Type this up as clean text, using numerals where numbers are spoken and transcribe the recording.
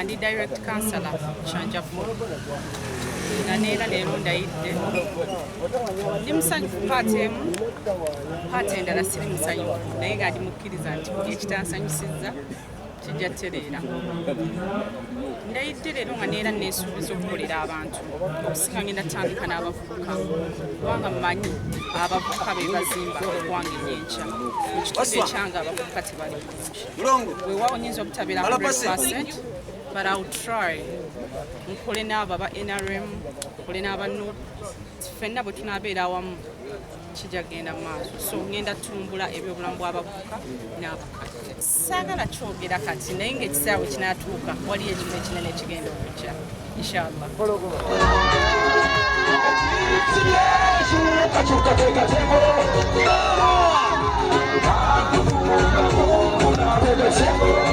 ndi direct counselor Kyanjavu nga neera leero ndayidde ndi musanyufu paati endala siri musanyufu naye nga ndi mukkiriza nti ekitansanyusizza kijja tereera ndayidde leero nga neera neesuubiza okukolera abantu okusinga ngenda tandika n'abavubuka kubanga mmanyi abavubuka be bazimba eggwanga ery'enkya mu kitundu ekyange abavubuka tebali bulungi weewaawo nyinza obutabeera 100% but I'll try nkole n'abo aba NRM nkole n'aba NUP ffenna bwe tunaabeera awamu kijja kgenda mu maaso so ngenda tutumbula ebyobulamu bw'abavubuka n'abakadde saagala kyogera kati naye ng'ekisaawe kinaatuuka waliyo ekintu ekinene ekigenda okujja inshallah Thank you.